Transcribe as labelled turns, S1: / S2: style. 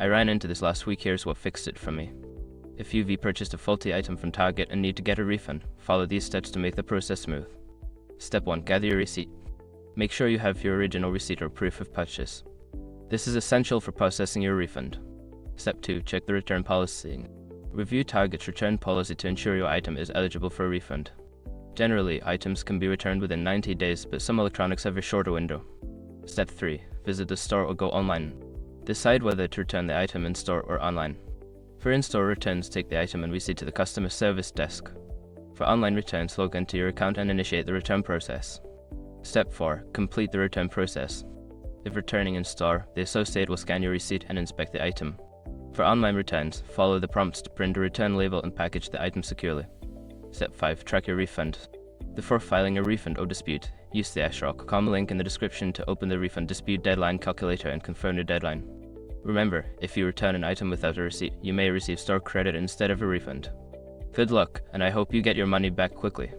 S1: I ran into this last week. Here's what fixed it for me. If you've purchased a faulty item from Target and need to get a refund, follow these steps to make the process smooth. Step 1. Gather your receipt. Make sure you have your original receipt or proof of purchase. This is essential for processing your refund. Step 2. Check the return policy. Review Target's return policy to ensure your item is eligible for a refund. Generally, items can be returned within 90 days, but some electronics have a shorter window. Step 3. Visit the store or go online. Decide whether to return the item in store or online. For in-store returns, take the item and receipt to the customer service desk. For online returns, log into your account and initiate the return process. Step 4. Complete the return process. If returning in store, the associate will scan your receipt and inspect the item. For online returns, follow the prompts to print a return label and package the item securely. Step 5. Track your refund. Before filing a refund or dispute, use the *com link in the description to open the refund dispute deadline calculator and confirm your deadline. Remember, if you return an item without a receipt, you may receive store credit instead of a refund. Good luck, and I hope you get your money back quickly.